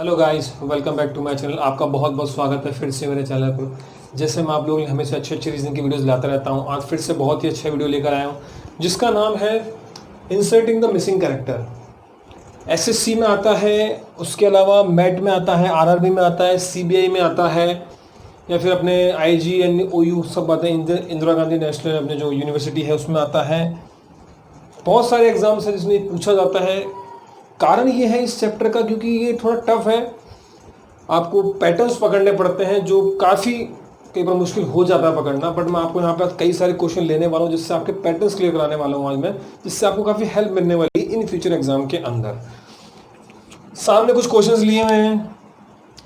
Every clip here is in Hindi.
Hello guys, welcome back to my channel. आपका बहुत बहुत स्वागत है फिर से मेरे चैनल पर। जैसे मैं आप लोगों के लिए हमेशा अच्छे अच्छे रीजन की वीडियोस लाता रहता हूं, आज फिर से बहुत ही अच्छा वीडियो लेकर आया हूं जिसका नाम है inserting the missing character. SSC में आता है, उसके अलावा मेट में आता है, आरआरबी में आता है, सीबीआई में आता है, या फिर अपने IGNOU सब बातें इंदिरा गांधी नेशनल अपने जो यूनिवर्सिटी है उसमें आता है। बहुत सारे एग्जाम्स हैं जिसमें पूछा जाता है। कारण ये है इस चैप्टर का क्योंकि ये थोड़ा टफ है, आपको पैटर्न्स पकड़ने पड़ते हैं जो काफ़ी कई बार मुश्किल हो जाता है पकड़ना। बट मैं आपको यहाँ पे कई सारे क्वेश्चन लेने वाला हूँ जिससे आपके पैटर्न्स क्लियर कराने वाला हूँ आज मैं, जिससे आपको काफ़ी हेल्प मिलने वाली है इन फ्यूचर एग्जाम के अंदर। सामने कुछ क्वेश्चंस लिए हुए हैं,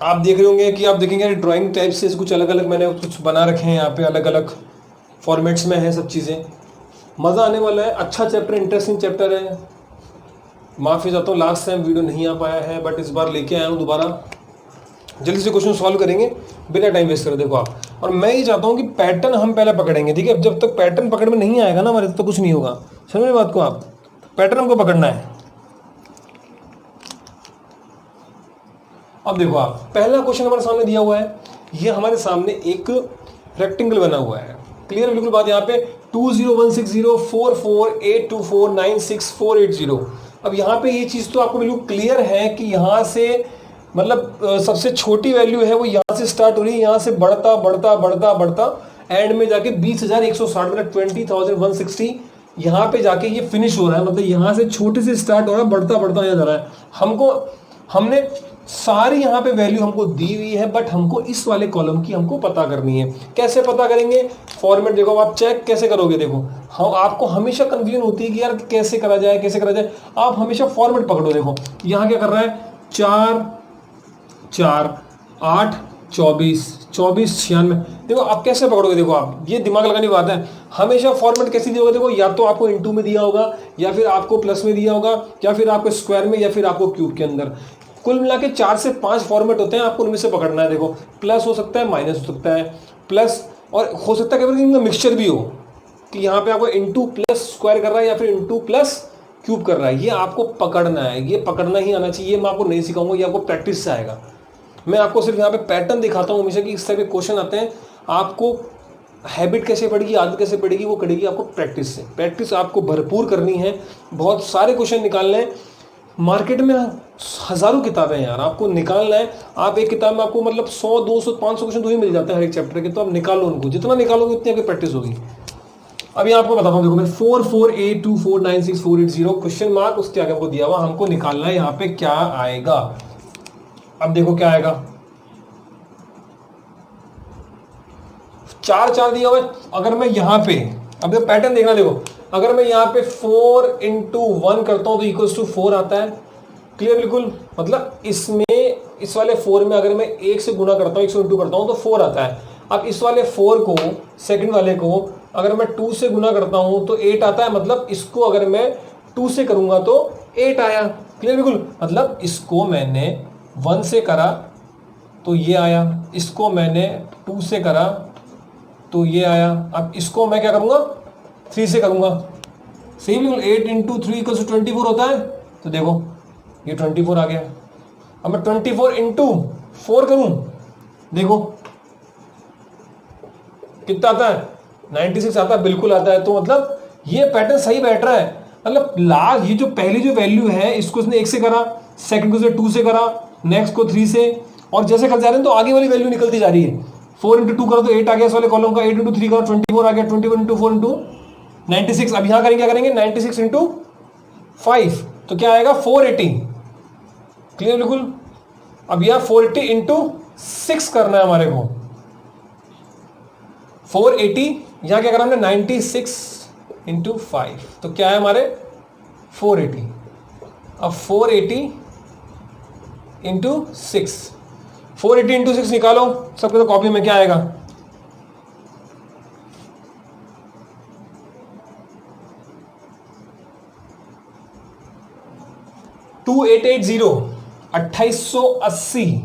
आप देख रहे होंगे कि आप देखेंगे ड्राइंग टाइप से कुछ अलग अलग मैंने कुछ बना रखे हैं यहाँ पे, अलग अलग फॉर्मेट्स में है सब चीज़ें। मज़ा आने वाला है, अच्छा चैप्टर, इंटरेस्टिंग चैप्टर है। माफ़ी चाहता हूँ लास्ट टाइम वीडियो नहीं आ पाया है, बट इस बार लेके आया हूँ दोबारा। जल्दी से क्वेश्चन सॉल्व करेंगे बिना टाइम वेस्ट कर। देखो आप, और मैं ये चाहता हूँ कि पैटर्न हम पहले पकड़ेंगे, ठीक है। जब तक पैटर्न पकड़ में नहीं आएगा ना हमारे, तब तक कुछ नहीं होगा। समझ में बात को आप, पैटर्न हमको पकड़ना है। अब देखो आप, पहला क्वेश्चन हमारे सामने दिया हुआ है, ये हमारे सामने एक रेक्टेंगल बना हुआ है। क्लियर बिल्कुल बात यहाँ पे 201604482496 अब यहाँ पे ये चीज़ तो आपको बिल्कुल क्लियर है कि यहाँ से मतलब सबसे छोटी वैल्यू है वो यहाँ से स्टार्ट हो रही है, यहाँ से बढ़ता बढ़ता बढ़ता बढ़ता एंड में जाके 20,160 मतलब 20,160 यहाँ पे जाके ये फिनिश हो रहा है। मतलब यहाँ से छोटे से स्टार्ट हो रहा है, बढ़ता बढ़ता यहाँ जा रहा है। हमने सारी यहाँ पे वैल्यू हमको दी हुई है, बट हमको इस वाले कॉलम की हमको पता करनी है। कैसे पता करेंगे? फॉर्मेट देखो, आप चेक कैसे करोगे। देखो हम आपको हमेशा कंफ्यूजन होती है कि यार कैसे करा जाए, कैसे करा जाए। आप हमेशा फॉर्मेट पकड़ो। देखो यहाँ क्या कर रहा है, 4 4 8 24 24 96। देखो आप कैसे पकड़ोगे, देखो आप ये दिमाग लगाने की बात है। हमेशा फॉर्मेट कैसे दिया होगा, देखो या तो आपको इनटू में दिया होगा, या फिर आपको प्लस में दिया होगा, या फिर आपको स्क्वायर में, या फिर आपको क्यूब के अंदर। कुल मिला के 4 से 5 फॉर्मेट होते हैं, आपको उनमें से पकड़ना है। देखो प्लस हो सकता है, माइनस हो सकता है, प्लस और हो सकता है कि इनका मिक्सचर भी हो, कि यहाँ पे आपको इंटू प्लस स्क्वायर कर रहा है या फिर इंटू प्लस क्यूब कर रहा है। ये आपको पकड़ना है, ये पकड़ना ही आना चाहिए। मैं आपको नहीं सिखाऊंगा, ये आपको प्रैक्टिस से आएगा। मैं आपको सिर्फ यहाँ पे पैटर्न दिखाता हूँ हमेशा कि इस तरह के क्वेश्चन आते हैं। आपको हैबिट कैसे पड़ेगी, आदत कैसे पड़ेगी, वो पड़ेगी आपको प्रैक्टिस से। प्रैक्टिस आपको भरपूर करनी है, बहुत सारे क्वेश्चन निकालने हैं। मार्केट में हज़ारों किताबें हैं यार, आपको निकालना है। आप एक किताब में आपको मतलब 100 200 500 क्वेश्चन तो ही मिल जाते हैं हर एक चैप्टर के, तो आप निकालो उनको। जितना निकालोगे उतनी आपकी प्रैक्टिस होगी। अभी आपको बताता हूँ, देखो मैं 4482496480 क्वेश्चन मार्क, उसके आगे हमको दिया हुआ, हमको निकालना है यहाँ पे क्या आएगा। अब देखो क्या आएगा, 4 4 दिया हुआ है। अगर मैं यहाँ पे, अब देखो पैटर्न देखना, देखो अगर मैं यहाँ पे 4 × 1 करता हूँ तो इक्वल्स टू 4 आता है। क्लियर बिल्कुल, मतलब इसमें इस वाले 4 में अगर मैं 1 से गुना करता हूँ, 1 से इंटू करता हूँ तो 4 आता है। अब इस वाले 4 को, सेकंड वाले को अगर मैं 2 से गुना करता हूँ तो 8 आता है। मतलब इसको अगर मैं 2 से करूँगा तो 8 आया। क्लियर बिल्कुल, मतलब इसको मैंने 1 से करा तो ये आया, इसको मैंने 2 से करा तो ये आया। अब इसको मैं क्या करूँगा, 3 से करूँगा। सही बिल्कुल, 8 × 3 = 24 होता है। तो देखो ये 24 आ गया। अब मैं 24 × 4 करूँ, देखो कितना आता है, 96 आता है। बिल्कुल आता है। तो मतलब ये पैटर्न सही बैठ रहा है। मतलब लास्ट ये जो पहली जो वैल्यू है, इसको इसने 1 से करा, सेकंड को इसने 2 से करा, नेक्स्ट को 3 से, और जैसे कर जा रहे हैं तो आगे वाली वैल्यू निकलती जा रही है। 4 × 2 करो तो 8 आ गया इस वाले कॉलम का, 8 × 3 करो 24 आ गया, 21 × 4 × 96। अब यहाँ करेंगे, क्या करेंगे, 96 × 5 तो क्या आएगा, 480। क्लियर बिल्कुल। अब यह 480 × 6 करना है हमारे को। 480 यहाँ क्या करा हमने, 96 × 5 तो क्या है हमारे 480। अब 480 × 6, 480 × 6 निकालो सबके, तो कॉपी में क्या आएगा, 2880 2880।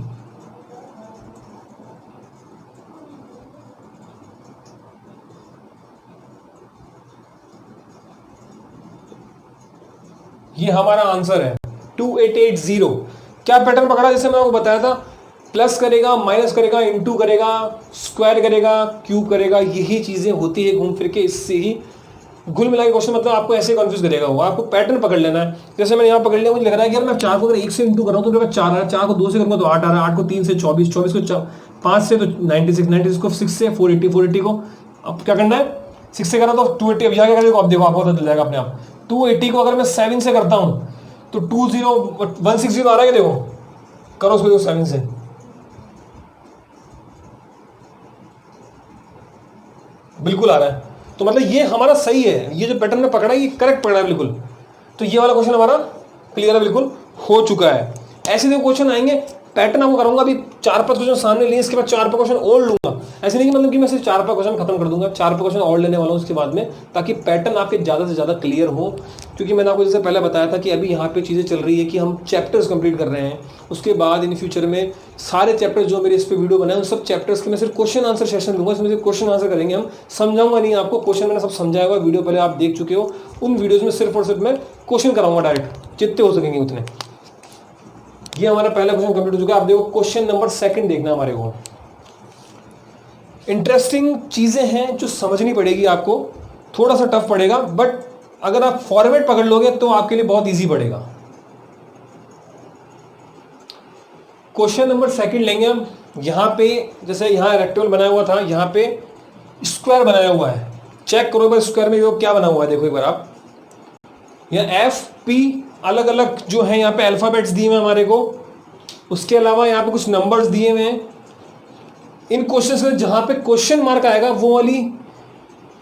ये हमारा आंसर है 2880। क्या पैटर्न पकड़ा, जैसे मैं आपको बताया था, प्लस करेगा, माइनस करेगा, इंटू करेगा, स्क्वायर करेगा, क्यूब करेगा, यही चीजें होती है घूम फिर के, इससे ही घुल मिला के क्वेश्चन मतलब आपको ऐसे कंफ्यूज करेगा वो, आपको पैटर्न पकड़ लेना है। जैसे मैंने यहाँ पकड़ लिया, मुझे लग रहा है कि यार मैं 4 को अगर 1 से इंटू कर रहा हूँ तो मेरे पास 4 आ रहा है, 4 को 2 से करूँगा तो 8 आ रहा है, 8 को 3 से 24, 24 को 5 से तो 96, 96 को 6 से 480, 480 को अब क्या करना है, 6 से करा तो 280, अब यहाँ क्या करेगा आप देखो, आपको पता चल जाएगा अपने आप। 280 को अगर मैं 7 से करता हूँ तो 160 आ रहा है, देखो करो उसको, देखो 7 से, बिल्कुल आ रहा है। तो मतलब ये हमारा सही है, ये जो पैटर्न में पकड़ा है ये करेक्ट पकड़ा है बिल्कुल। तो ये वाला क्वेश्चन हमारा क्लियर है, बिल्कुल हो चुका है। ऐसे देखो क्वेश्चन आएंगे, पैटर्न आपको कराऊंगा, अभी 4-5 क्वेश्चन सामने लिए, इसके बाद 4-5 क्वेश्चन और लूंगा। ऐसे नहीं कि मतलब कि मैं सिर्फ 4-5 क्वेश्चन खत्म कर दूंगा, 4-5 क्वेश्चन और लेने वाला हूँ उसके बाद में, ताकि पैटर्न आपके ज़्यादा से ज़्यादा क्लियर हो। क्योंकि मैंने आपको जैसे पहले बताया था कि अभी यहाँ पे चीज़ें चल रही है कि हम चैप्टर्स कंप्लीट कर रहे हैं, उसके बाद इन फ्यूचर में सारे चैप्टर्स जो मेरे इस पर वीडियो बनाए उन सब चैप्टर्स के मैं सिर्फ क्वेश्चन आंसर सेशन दूंगा, इसमें सिर्फ क्वेश्चन आंसर करेंगे हम, समझाऊंगा नहीं आपको। क्वेश्चन मैंने सब समझाया हुआ, वीडियो पहले आप देख चुके हो, उन वीडियोज़ में सिर्फ और सिर्फ मैं क्वेश्चन कराऊंगा डायरेक्ट, जितने हो सकेंगे उतने। ये हमारा पहला क्वेश्चन कंप्लीट हो चुका है। आप देखो क्वेश्चन नंबर 2 देखना हमारे को। इंटरेस्टिंग चीजें हैं जो समझनी पड़ेगी आपको, थोड़ा सा टफ पड़ेगा, बट अगर आप फॉर्मेट पकड़ लोगे तो आपके लिए बहुत इजी पड़ेगा। क्वेश्चन नंबर 2 लेंगे हम। यहां पे जैसे यहां रेक्टेंगल बनाया हुआ था, यहां पे स्क्वायर बनाया हुआ है। चेक करो भाई स्क्वायर में क्या बना हुआ है, देखो एक बार आप, यहाँ एफ पी अलग अलग जो है, यहाँ पे अल्फाबेट्स दिए हुए हमारे को, उसके अलावा यहाँ पे कुछ नंबर्स दिए हुए हैं। इन क्वेश्चंस में जहां पे क्वेश्चन मार्क आएगा वो वाली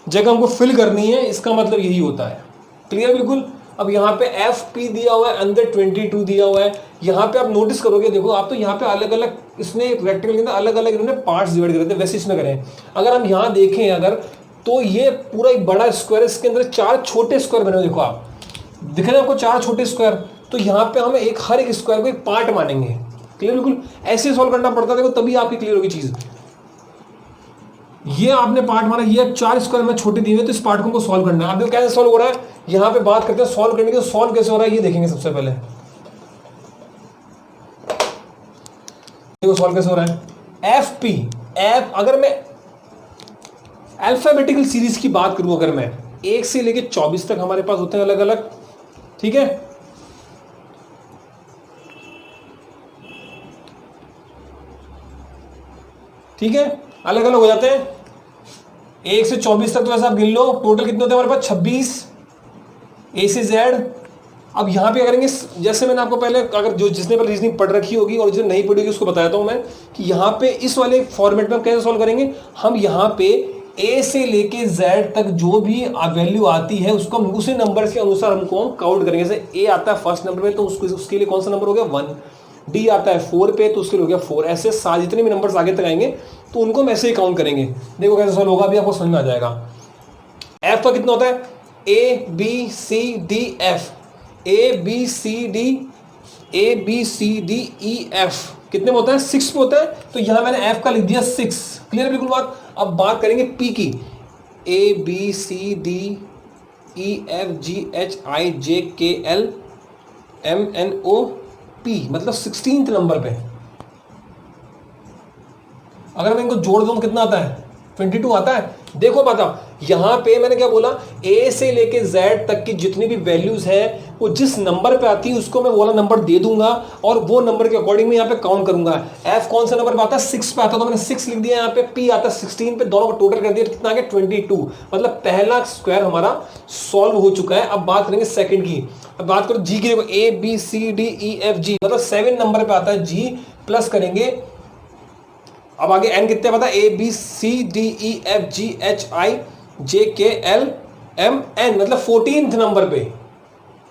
जगह हमको फिल करनी है, इसका मतलब यही होता है। क्लियर बिल्कुल। अब यहाँ पे एफ पी दिया हुआ है, अंदर 22 दिया हुआ है। यहाँ पे आप नोटिस करोगे, देखो आप, तो यहाँ पे अलग अलग, इसने रेक्टेंगल के अंदर अलग अलग इन्होंने पार्ट्स डिवाइड करे थे, वैसे इसमें करें। अगर हम यहाँ देखें अगर, तो ये पूरा एक बड़ा स्क्वायर, इसके अंदर 4 छोटे स्क्वायर बने हुए, देखो आप दिख रहे हैं आपको 4 छोटे स्क्वायर। तो यहाँ पे हमें हर एक स्क्वायर को एक पार्ट मानेंगे। क्लियर बिल्कुल, ऐसे सॉल्व करना पड़ता है, देखो तभी आपकी क्लियर होगी चीज। ये आपने पार्ट माना, ये 4 स्क्वायर में छोटे दिए हुए, तो इस पार्ट को हमको सॉल्व करना है। आप देखो कैसे सॉल्व हो रहा है, यहाँ पे बात करते हैं सॉल्व करने की, तो सॉल्व कैसे हो रहा है ये देखेंगे सबसे पहले। देखो सॉल्व कैसे हो रहा है। एफ पी, एफ, अगर मैं अल्फाबेटिकल सीरीज की बात करूं, अगर मैं 1 से लेके 24 तक हमारे पास होते हैं अलग अलग, ठीक है। ठीक है, अलग अलग हो जाते हैं 1 से 24 तक। तो ऐसा आप गिन लो, टोटल कितने होते हैं हमारे पास, 26 ए से जेड। अब यहां पे करेंगे, जैसे मैंने आपको पहले, अगर जो जिसने पहले रीजनिंग पढ़ रखी होगी और जिसने नहीं पढ़ी होगी उसको बताता हूं मैं कि यहाँ पे इस वाले फॉर्मेट में हम कैसे सॉल्व करेंगे। हम यहाँ पे ए से लेके जेड तक जो भी वैल्यू आती है उसको हम उसी नंबर के अनुसार हमको काउंट करेंगे। जैसे ए आता है फर्स्ट नंबर पे, तो उसके लिए कौन सा नंबर हो गया 1। डी आता है 4 पे, तो उसके लिए हो गया 4। ऐसे सारे जितने भी नंबर्स आगे तक आएंगे तो उनको हम ऐसे ही काउंट करेंगे। देखो कैसे सॉल्व होगा, अभी आपको समझ में आ जाएगा। एफ का कितना होता है, A B C D F, A B C D, A B C D E F, कितने में होता है, 6 पे होता है। तो यहां मैंने एफ का लिख दिया 6। क्लियर बिल्कुल बात। अब बात करेंगे पी की, A B C D E F G H I J K L M N O P, मतलब 16th नंबर पे। अगर मैं इनको जोड़ दूं कितना आता है, 22 आता है। देखो बताओ, यहां पे मैंने क्या बोला, ए से लेके जेड तक की जितनी भी वैल्यूज है वो जिस नंबर पे आती है उसको मैं वो वाला नंबर दे दूंगा और वो नंबर के अकॉर्डिंग में यहाँ पे काउंट करूंगा। एफ कौन सा नंबर पे आता है, 6 पे आता है, तो मैंने 6 लिख दिया। यहाँ पे पी आता है 16 पे, दोनों को टोटल कर दिया, कितना आ गया 22। मतलब पहला स्क्वायर हमारा सॉल्व हो चुका है। अब बात करेंगे सेकंड की। अब बात करो जी की, देखो A B C D E F G, मतलब 7 नंबर पे आता है जी, प्लस करेंगे अब आगे एन कितने पता है, A B C D E F G H I J K L M N, मतलब 14th नंबर पे।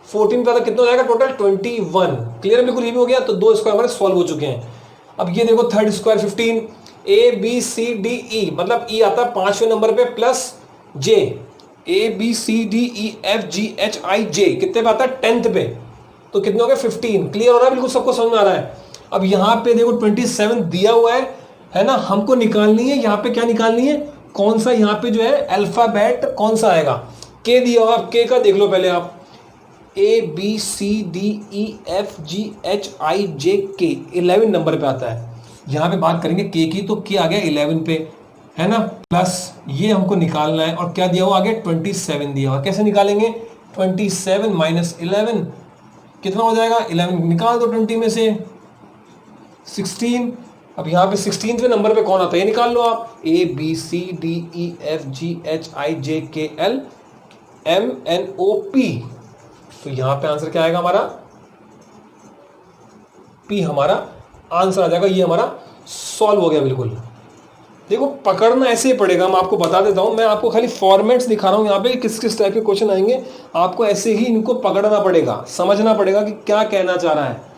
14 पे कितना हो जाएगा टोटल 21। क्लियर बिल्कुल, ये भी हो गया। तो 2 स्क्वायर हमारे सॉल्व हो चुके हैं। अब ये देखो third square 15, A B C D E, मतलब ई आता है 5वें नंबर पे, plus J, A B C D E F G H I J कितने पे आता है 10th पे, तो कितने हो गए 15। क्लियर हो रहा है बिल्कुल, सबको समझ में आ रहा है। अब यहाँ पे देखो 27 दिया हुआ है ना, हमको निकालनी है यहाँ पे, क्या निकालनी है, कौन सा यहाँ पे जो है अल्फाबेट कौन सा आएगा। के दिया हुआ, के का देख लो पहले आप, ABCDEFGHIJK 11 नंबर पे आता है। यहां पे बात करेंगे के की, तो के आ गया 11 पे, है ना, प्लस ये हमको निकालना है, और क्या दिया हुआ आगे 27 दिया हुआ। कैसे निकालेंगे? 27 माइनस 11 कितना हो जाएगा? 11 निकाल दो 20 में से 16। अब यहाँ पे 16वें नंबर पे कौन आता है ये निकाल लो आप। ABCDEFGHIJKLMNOP। तो यहाँ पे आंसर क्या आएगा हमारा? पी हमारा आंसर आ जाएगा। ये हमारा सॉल्व हो गया बिल्कुल। देखो पकड़ना ऐसे ही पड़ेगा, मैं आपको बता देता हूं, मैं आपको खाली फॉर्मेट्स दिखा रहा हूं यहाँ पे किस किस टाइप के क्वेश्चन आएंगे। आपको ऐसे ही इनको पकड़ना पड़ेगा, समझना पड़ेगा कि क्या कहना चाह रहा है।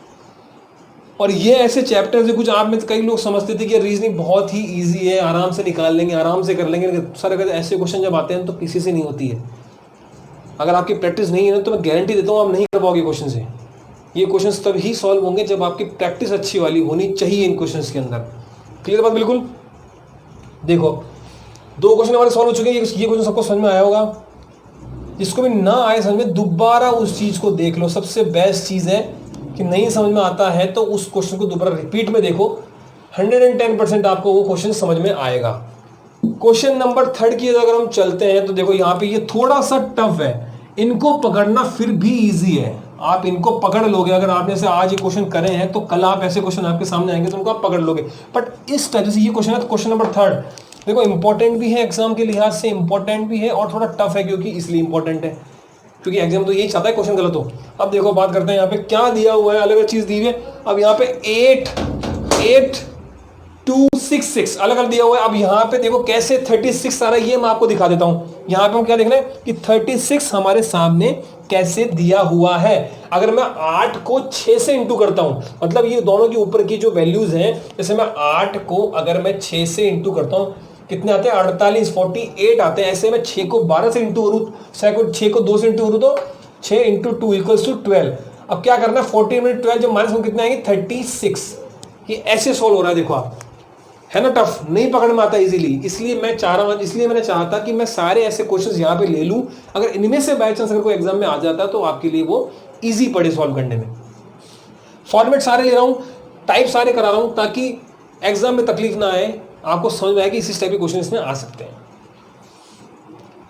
और ये ऐसे चैप्टर्स है कुछ आप में कई लोग समझते थे कि रीजनिंग बहुत ही इजी है, आराम से निकाल लेंगे, आराम से कर लेंगे। सर अगर ऐसे क्वेश्चन जब आते हैं तो किसी से नहीं होती है। अगर आपकी प्रैक्टिस नहीं है तो मैं गारंटी देता हूँ आप नहीं कर पाओगे क्वेश्चन से। ये क्वेश्चन तब ही सॉल्व होंगे जब आपकी प्रैक्टिस अच्छी वाली होनी चाहिए इन क्वेश्चन के अंदर। क्लियर बात? बिल्कुल। देखो 2 क्वेश्चन हमारे सॉल्व हो चुके हैं। ये क्वेश्चन सबको समझ में आया होगा। जिसको भी ना आए समझ में, दोबारा उस चीज को देख लो। सबसे बेस्ट चीज है कि नहीं समझ में आता है तो उस क्वेश्चन को दोबारा रिपीट में देखो, 110% आपको वो क्वेश्चन समझ में आएगा। क्वेश्चन नंबर 3 की अगर हम चलते हैं तो देखो यहाँ पे ये थोड़ा सा टफ है, इनको पकड़ना फिर भी इजी है। आप इनको पकड़ लोगे, अगर आपने से आज ये क्वेश्चन करे हैं तो कल आप ऐसे क्वेश्चन आपके सामने आएंगे तो उनको आप पकड़ लोगे। बट इस तरह से ये क्वेश्चन है, तो क्वेश्चन नंबर 3 देखो इंपॉर्टेंट भी है, एग्जाम के लिहाज से इंपॉर्टेंट भी है, और थोड़ा टफ है क्योंकि इसलिए इंपॉर्टेंट है क्योंकि एग्जाम तो यही चाहता है क्वेश्चन गलत हो। अब देखो बात करते हैं यहाँ पे क्या दिया हुआ है, अलग अलग चीज दी हुई है। अब यहाँ पे 88266 अलग अलग दिया हुआ है। अब यहाँ पे देखो कैसे 36 आ रहा है ये मैं आपको दिखा देता हूँ। यहाँ पे हम क्या देखना है कि 36 हमारे सामने कैसे दिया हुआ है। अगर मैं 8 को 6 से इंटू करता हूं, मतलब ये दोनों के ऊपर की जो वैल्यूज हैं, जैसे मैं 8 को अगर मैं 6 से इंटू करता हूं कितने आते हैं? 48 आते हैं। ऐसे मैं 6 को 12 से इंटू करूँ, 6 को 2 से इंटू करूँ तो 6 इंटू 2 इक्वल्स टू 12। अब क्या करना है? 14 में 12 जब माइनस कितने आएंगे? 36। ये ऐसे सोल्व हो रहा है। देखो आप, है ना टफ, नहीं पकड़ में आता इजीली। इसलिए मैं चाह रहा हूं, इसलिए मैंने चाहा था कि मैं सारे ऐसे क्वेश्चंस यहां पे ले लूं। अगर इनमें से बाय चांस अगर कोई एग्जाम में आ जाता तो आपके लिए वो इजी पड़े सॉल्व करने में। फॉर्मेट सारे ले रहा हूं, टाइप सारे करा रहा हूं ताकि एग्जाम में तकलीफ ना आए, आपको समझ में आए कि इसी टाइप के क्वेश्चन इसमें आ सकते हैं।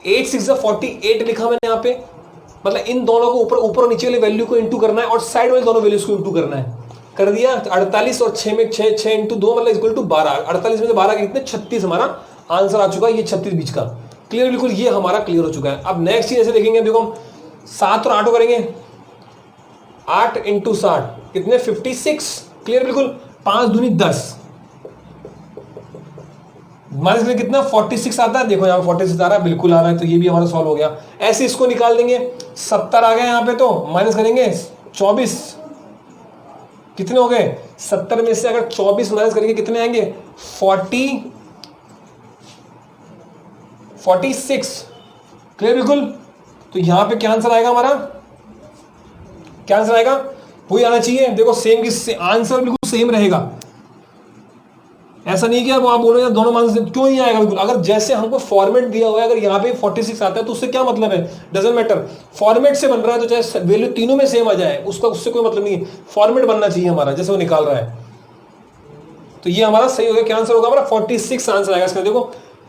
8 6 48 लिखा मैंने यहाँ पे, मतलब इन दोनों को ऊपर ऊपर और नीचे वाली वैल्यू को इंटू करना है और साइड वाले दोनों वैल्यूज को इंटू करना है। कर दिया। 48 और 6 में 6 इंटू 2 मतलब इक्वल टू 12। 48 में से 12 कितने? 36 हमारा आंसर आ चुका है। ये 36 बीच का क्लियर, बिल्कुल ये हमारा क्लियर हो चुका है। अब नेक्स्ट चीज ऐसे देखेंगे, देखो हम 7 और 8 करेंगे। 8 इंटू 60 कितने? 56। क्लियर बिल्कुल। 5 दूनी 10 माइनस में कितना? 46 आता है। देखो यहाँ पे 46 आ रहा है, बिल्कुल आ रहा है, तो ये भी हमारा सॉल्व हो गया। ऐसे इसको निकाल देंगे। 70 आ गए यहाँ पे, तो माइनस करेंगे 24 कितने हो गए? 70 में से अगर 24 माइनस करेंगे कितने आएंगे? 46। क्लियर बिल्कुल। तो यहां पे क्या आंसर आएगा हमारा? क्या आंसर आएगा? वही आना चाहिए। देखो सेम की आंसर बिल्कुल सेम रहेगा। ऐसा नहीं कि अब आप बोलो यार दोनों मान से क्यों नहीं आएगा? बिल्कुल, अगर जैसे हमको फॉर्मेट दिया हुआ है, अगर यहाँ पे 46 आता है तो उससे क्या मतलब है? डजंट मैटर, फॉर्मेट से बन रहा है तो चाहे वैल्यू तीनों में सेम आ जाए, उसका उससे कोई मतलब नहीं है। फॉर्मेट बनना चाहिए हमारा जैसे वो निकाल रहा है। तो ये हमारा सही हो गया। क्या आंसर होगा हमारा? 46 आंसर आएगा इसका। देखो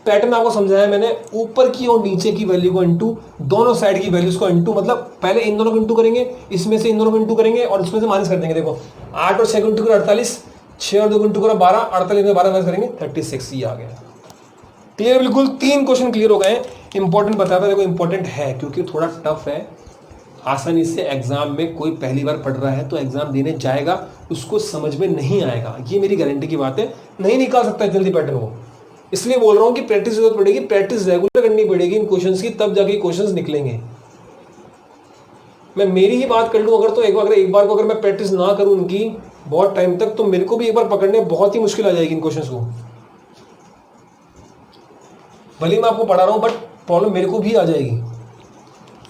पैटर्न आपको समझाया मैंने, ऊपर की और नीचे की वैल्यू को इंटू, दोनों साइड की वैल्यूज को इंटू, मतलब पहले इन दोनों को इंटू करेंगे, इसमें से इन दोनों को इंटू करेंगे और इसमें से माइनस कर देंगे। देखो 8 और 6 को इंटू करो 48, 6 और 2 को इंटू करो 12, 48 में 12 माइनस करेंगे 36। ये आ गया। क्लियर बिल्कुल। 3 क्वेश्चन क्लियर हो गए। इंपॉर्टेंट बताया था, देखो इंपॉर्टेंट है क्योंकि थोड़ा टफ है। आसानी से एग्जाम में कोई पहली बार पढ़ रहा है तो एग्जाम देने जाएगा, उसको समझ में नहीं आएगा, ये मेरी गारंटी की बात है। नहीं निकाल सकता जल्दी पैटर्न को, इसलिए बोल रहा हूं कि प्रैक्टिस जरूरत पड़ेगी, प्रैक्टिस रेगुलर करनी पड़ेगी इन क्वेश्चंस की, तब जाके क्वेश्चंस निकलेंगे। मैं मेरी ही बात कर लूं अगर, तो एक बार को अगर मैं प्रैक्टिस ना करूं उनकी बहुत टाइम तक, तो मेरे को भी एक बार पकड़ने बहुत ही मुश्किल आ जाएगी इन क्वेश्चंस को। भले मैं आपको पढ़ा रहा हूं बट प्रॉब्लम मेरे को भी आ जाएगी।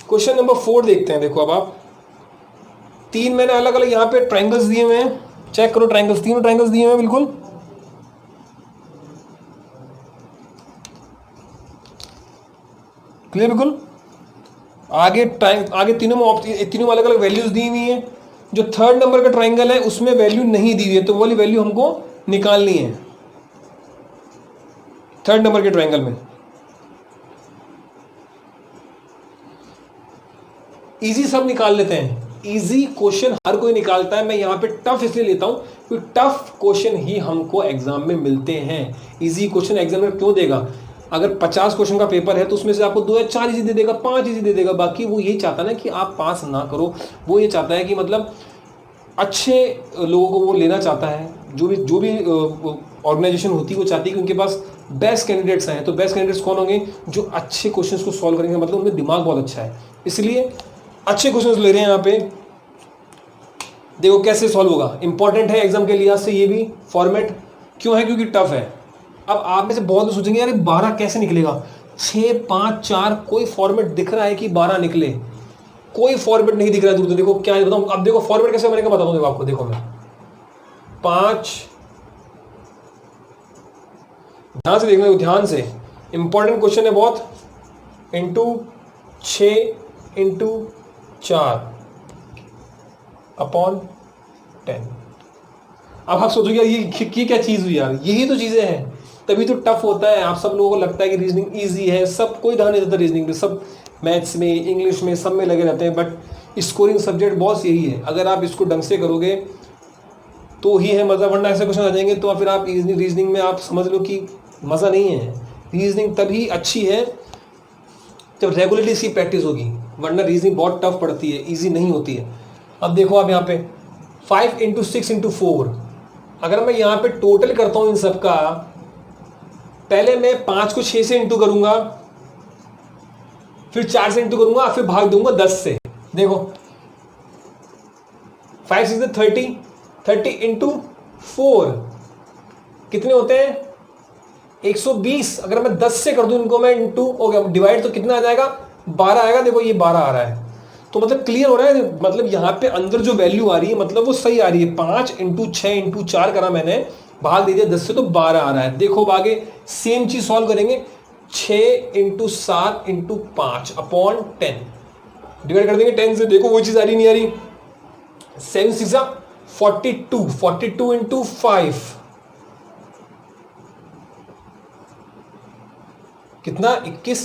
क्वेश्चन नंबर 4 देखते हैं। देखो अब आप 3 मैंने अलग अलग यहाँ पे ट्रायंगल्स दिए हुए हैं, चेक करो ट्रायंगल्स, तीनों ट्रायंगल्स दिए हुए हैं बिल्कुल। क्लियर बिल्कुल। आगे तीनों में तीनों अलग अलग वैल्यूज दी हुई हैं। जो थर्ड नंबर का ट्राइंगल है उसमें वैल्यू नहीं दी हुई है, तो वो वाली वैल्यू हमको निकालनी है थर्ड नंबर के ट्राइंगल में। इजी सब निकाल लेते हैं, इजी क्वेश्चन हर कोई निकालता है। मैं यहां पे टफ इसलिए लेता हूं क्योंकि टफ क्वेश्चन ही हमको एग्जाम में मिलते हैं। इजी क्वेश्चन एग्जाम में क्यों देगा? अगर 50 क्वेश्चन का पेपर है तो उसमें से आपको 2 या 4 इजी दे देगा, 5 इजी दे देगा। बाकी वो यही चाहता है ना कि आप पास ना करो, वो ये चाहता है कि मतलब अच्छे लोगों को वो लेना चाहता है। जो भी ऑर्गेनाइजेशन होती है वो चाहती है कि उनके पास बेस्ट कैंडिडेट्स आए। तो बेस्ट कैंडिडेट्स कौन होंगे? जो अच्छे क्वेश्चंस को सॉल्व करेंगे, मतलब उनमें दिमाग बहुत अच्छा है, इसलिए अच्छे क्वेश्चंस ले रहे हैं यहाँ पे। देखो कैसे सॉल्व होगा, इंपॉर्टेंट है एग्जाम के लिहाज से ये भी फॉर्मेट। क्यों है? क्योंकि टफ है। अब आप में से बहुत लोग सोचेंगे यार 12 कैसे निकलेगा, 6 5 4 कोई फॉर्मेट दिख रहा है कि 12 निकले? कोई फॉर्मेट नहीं दिख रहा है दूर। तो देखो क्या है बताऊं, अब देखो फॉर्मेट कैसे बनेगा बताता हूं। देखो आपको, देखो मैं 5, ध्यान से देखना, ध्यान से, इंपॉर्टेंट क्वेश्चन है बहुत, इंटू 6 इंटू 4 अपॉन 10। अब आप सोचोगे यार ये क्या चीज हुई यार, यही तो चीजें हैं, तभी तो टफ होता है। आप सब लोगों को लगता है कि रीजनिंग इजी है, सब कोई ध्यान नहीं देता रीजनिंग में, सब मैथ्स में इंग्लिश में सब में लगे रहते हैं। बट स्कोरिंग सब्जेक्ट बॉस यही है, अगर आप इसको ढंग से करोगे तो ही है मज़ा, वरना ऐसे क्वेश्चन आ जाएंगे तो फिर आप रीजनिंग में आप समझ लो कि मज़ा नहीं है। रीजनिंग तभी अच्छी है जब रेगुलरली इसकी प्रैक्टिस होगी, वरना रीजनिंग बहुत टफ पड़ती है, ईजी नहीं होती है। अब देखो आप यहाँ पे 5 इंटू 6 इंटू 4, अगर मैं यहाँ पे टोटल करता हूँ इन सब का, पहले मैं 5 को 6 से इंटू करूंगा, फिर 4 से इंटू करूंगा, फिर भाग दूंगा 10 से। देखो 5 6 30, 30 इंटू 4 कितने होते हैं? 120। अगर मैं 10 से कर दूं इनको, मैं इंटू हो गया डिवाइड, तो कितना आ जाएगा? 12 आएगा। देखो ये 12 आ रहा है, तो मतलब क्लियर हो रहा है, मतलब यहाँ पे अंदर जो वैल्यू आ रही है मतलब वो सही आ रही है। 5 इंटू 6 इंटू 4 करा मैंने, भाग दे दिया 10 से, तो 12 आ रहा है। देखो आगे सेम चीज सॉल्व करेंगे, 6 इंटू 7 इंटू 5 अपॉन 10, डिवाइड कर देंगे 10 से। देखो वो चीज आ रही नहीं आ रही? 7 6 42, 42 इंटू 5 कितना? 21,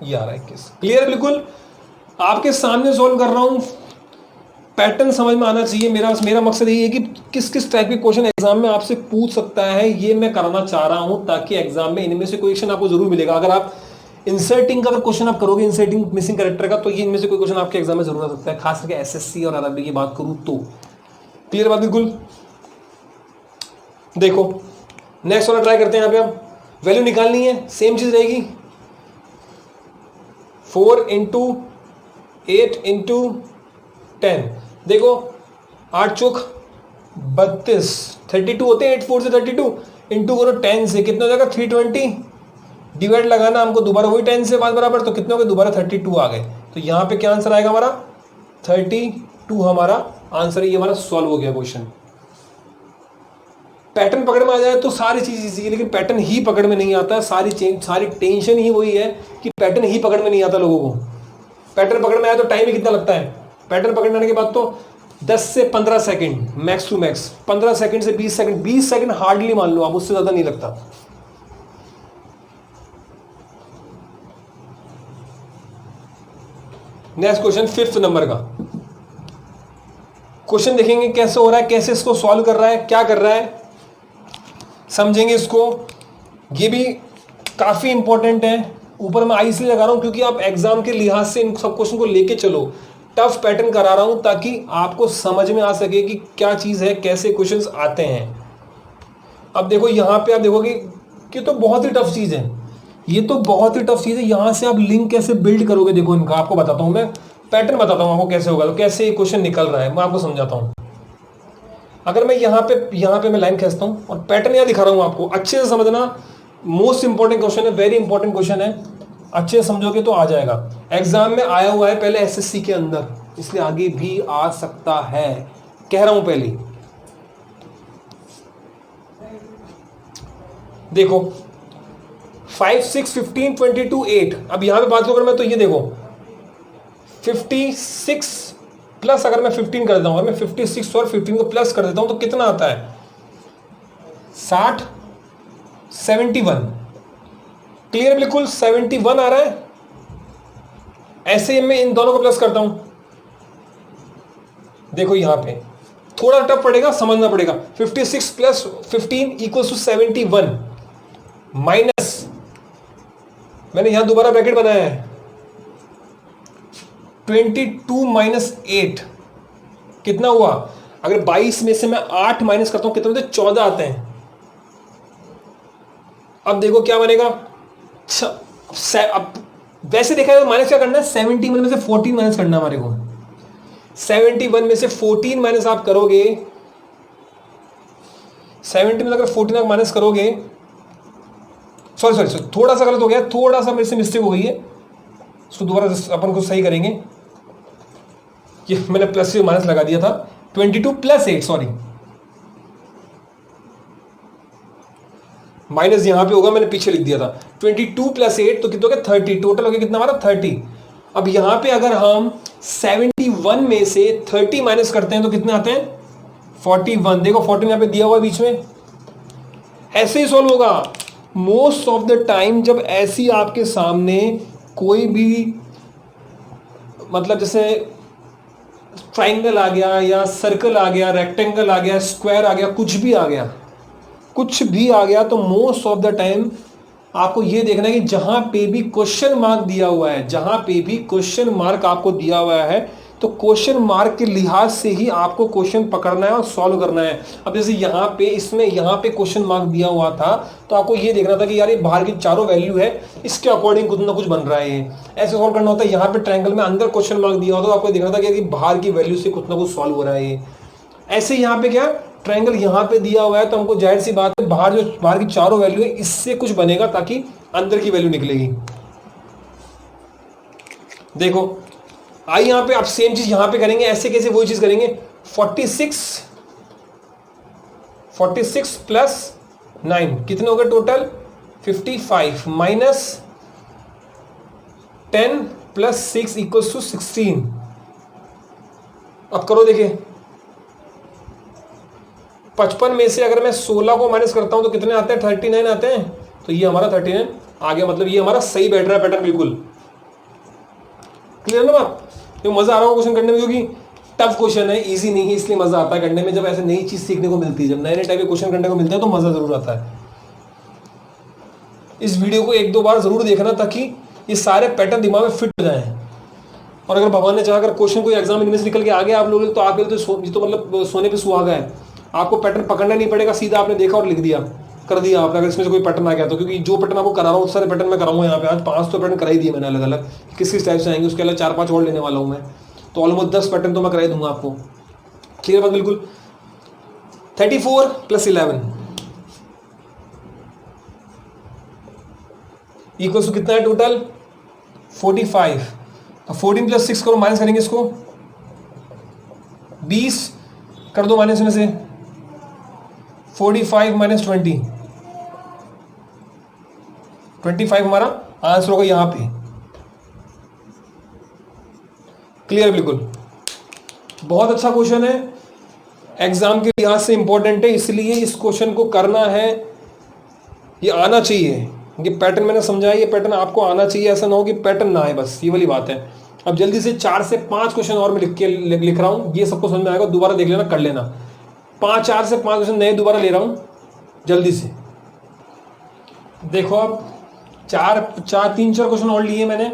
ये आ रहा है 21। क्लियर? बिल्कुल आपके सामने सॉल्व कर रहा हूं, पैटर्न समझ में आना चाहिए। मेरा मकसद यही है कि किस किस टाइप के क्वेश्चन एग्जाम में आपसे पूछ सकता है, ये मैं कराना चाह रहा हूं, ताकि एग्जाम में इनमें से कोई क्वेश्चन आपको जरूर मिलेगा। अगर आप इंसर्टिंग का अगर क्वेश्चन आप करोगे, इंसर्टिंग मिसिंग कैरेक्टर का, तो ये इनमें से कोई क्वेश्चन आपके एग्जाम में जरूर आ सकता है, खास करके एसएससी और आरआरबी की बात करूं तो। क्लियर बात? बिल्कुल। देखो नेक्स्ट वाला ट्राई करते हैं। यहाँ पे आप वैल्यू निकालनी है, सेम चीज रहेगी, 4 इंटू 8 इंटू 10। देखो 8 चौक 32, 32 होते हैं, 8 4 से 32 इंटू करो 10 से, कितना हो जाएगा? 320। डिवाइड लगाना हमको दोबारा वही 10 से बाद बराबर, तो कितने हो गए? दोबारा 32 आ गए। तो यहाँ पे क्या आंसर आएगा हमारा? 32 हमारा आंसर है। ये हमारा सॉल्व हो गया क्वेश्चन। पैटर्न पकड़ में आ जाए तो सारी चीज इजी है, लेकिन पैटर्न ही पकड़ में नहीं आता। सारी टेंशन ही वही है कि पैटर्न ही पकड़ में नहीं आता लोगों को। पैटर्न पकड़ में आया तो टाइम ही कितना लगता है? पैटर्न पकड़ में आने के बाद तो 10 से 15 second max to max, 15 second से 20 सेकंड, 20 सेकंड हार्डली मान लो आप, उससे ज्यादा नहीं लगता। नेक्स्ट क्वेश्चन 5th नंबर का क्वेश्चन देखेंगे कैसे हो रहा है, कैसे इसको सॉल्व कर रहा है, क्या कर रहा है, समझेंगे इसको। ये भी काफी इंपॉर्टेंट है। ऊपर मैं आई इसलिए लगा रहा हूं क्योंकि आप एग्जाम के लिहाज से इन सब क्वेश्चन को लेके चलो। टफ पैटर्न करा रहा हूं ताकि आपको समझ में आ सके कि क्या चीज है, कैसे क्वेश्चंस आते हैं। अब देखो यहां पे आप देखोगे कि तो बहुत ही टफ चीज है, ये तो बहुत ही टफ चीज है। यहां से आप लिंक कैसे बिल्ड करोगे, देखो इनका आपको बताता हूं मैं, पैटर्न बताता हूं आपको कैसे होगा, तो कैसे ये क्वेश्चन निकल रहा है मैं आपको समझाता हूं। अगर मैं यहाँ पे मैं लाइन खींचता हूं और पैटर्न यहाँ दिखा रहा हूं आपको, अच्छे से समझना। मोस्ट इंपॉर्टेंट क्वेश्चन है, वेरी इंपॉर्टेंट क्वेश्चन है, अच्छे से समझोगे तो आ जाएगा। एग्जाम में आया हुआ है पहले एसएससी के अंदर, इसलिए आगे भी आ सकता है, कह रहा हूं पहले। देखो 5 6 15 22 8। अब यहां पे बात करूं मैं तो ये देखो 56 प्लस अगर मैं 15 कर देता हूँ, मैं 56 और 15 को प्लस कर देता हूँ तो कितना आता है 60, 71। क्लियर, बिल्कुल 71 आ रहा है। ऐसे ही मैं इन दोनों को प्लस करता हूं, देखो यहां पे थोड़ा टफ पड़ेगा, समझना पड़ेगा। 56 प्लस 15 इक्वल्स टू 71 माइनस, मैंने यहां दोबारा ब्रैकेट बनाया है, 22 माइनस 8 कितना हुआ? अगर 22 में से मैं 8 माइनस करता हूं कितने होते? 14 आते हैं। अब देखो क्या बनेगा। अब वैसे देखा जाए माइनस क्या करना है, 71 में से 14 माइनस करना है हमारे को। 71 में से 14 माइनस आप करोगे, 70 में अगर 14 माइनस करोगे, सॉरी थोड़ा सा गलत हो गया, थोड़ा सा मेरे से मिस्टेक हो गई है, उसको दोबारा अपन को सही करेंगे। ये मैंने प्लस से माइनस लगा दिया था, 22 प्लस 8, सॉरी माइनस यहां पे होगा, मैंने पीछे लिख दिया था। 22 प्लस 8 तो कितना हो गया 30, टोटल हो गया कितना हमारा 30। अब यहां पे अगर हम 71 में से 30 माइनस करते हैं तो कितने आते हैं 41। देखो 14 यहां पे दिया हुआ है बीच में, ऐसे ही सॉल्व होगा। मोस्ट ऑफ द टाइम जब ऐसी आपके सामने कोई भी मतलब जैसे ट्राइंगल आ गया या सर्कल आ गया, रेक्टेंगल आ गया, स्क्वायर आ गया, कुछ भी आ गया तो मोस्ट ऑफ द टाइम आपको ये देखना है कि जहां पे भी क्वेश्चन मार्क दिया हुआ है, जहां पे भी क्वेश्चन मार्क आपको दिया हुआ है तो क्वेश्चन मार्क के लिहाज से ही आपको क्वेश्चन पकड़ना है और सॉल्व करना है। अब जैसे यहाँ पे इसमें यहाँ पे क्वेश्चन मार्क दिया हुआ था तो आपको ये देखना था कि यार ये बाहर की चारों वैल्यू है, इसके अकॉर्डिंग कुछ ना कुछ बन रहा है, ऐसे सॉल्व करना होता है। यहाँ पे ट्रायंगल में अंदर क्वेश्चन मार्क दिया होता तो आपको देखना था कि बाहर की वैल्यू से कुछ ना कुछ सॉल्व हो रहा है। ऐसे यहाँ पे क्या ट्रायंगल यहाँ पे दिया हुआ है तो हमको जाहिर सी बात है बाहर की चारों वैल्यू है इससे कुछ बनेगा ताकि अंदर की वैल्यू निकलेगी। देखो आई यहां पे आप सेम चीज यहां पे करेंगे, ऐसे कैसे वही चीज करेंगे। 46 प्लस 9 कितने हो गए total 55 minus 10 plus 6 equals to 16। अब करो देखिए 55 में से अगर मैं 16 को माइनस करता हूं तो कितने आते हैं 39 आते हैं। तो ये हमारा 39 आ गया, मतलब ये हमारा सही बैठ रहा है पैटर्न बिल्कुल। क्लियर ना बात? तो मजा आ रहा होगा क्वेश्चन करने में, क्योंकि टफ क्वेश्चन है, इजी नहीं है, इसलिए मजा आता है करने में। जब ऐसे नई चीज सीखने को मिलती है, जब नए नए टाइप के क्वेश्चन करने को मिलते हैं तो मजा जरूर आता है। इस वीडियो को 1-2 बार जरूर देखना ताकि ये सारे पैटर्न दिमाग में फिट हो जाए। और अगर भगवान ने चाहा अगर क्वेश्चन कोई एग्जाम इनमें से निकल के आ गया आप लोग तो आप तो मतलब सोने पे सुहागा है, आपको पैटर्न पकड़ना नहीं पड़ेगा, सीधा आपने देखा और लिख दिया कर दिया आपने, अगर इसमें से कोई पैटर्न आ गया तो। क्योंकि जो पैटर्न आपको करा रहा हूँ उस सारे पैटर्न मैं कराऊंगा यहाँ पे। आज 5 तो पैटर्न करा ही दिए मैंने अलग अलग, किस किस टाइप से आएंगे उसके अलावा 4-5 और लेने वाला हूँ मैं, तो ऑलमोस्ट 10 पैटर्न तो मैं करा ही दूंगा आपको। क्लियर बात बिल्कुल। 34 प्लस 11 इक्वल्स टू कितना है टोटल 45। अब 14 प्लस 6 करो, माइनस करेंगे इसको, 20 कर दो माइनस में से, 45 माइनस 25 हमारा आंसर होगा यहां पे। क्लियर बिल्कुल। बहुत अच्छा क्वेश्चन है, एग्जाम के लिहाज से इंपॉर्टेंट है, इसलिए इस क्वेश्चन को करना है, ये आना चाहिए। ये पैटर्न मैंने समझाया, ये पैटर्न आपको आना चाहिए, ऐसा ना हो कि पैटर्न ना आए, बस ये वाली बात है। अब जल्दी से 4 से 5 क्वेश्चन और मैं लिख रहा हूं, ये सबको समझ में आएगा, दोबारा देख लेना कर लेना। 4 से 5 क्वेश्चन नए दोबारा ले रहा हूं जल्दी से। देखो अब 3-4 क्वेश्चन और लिए मैंने,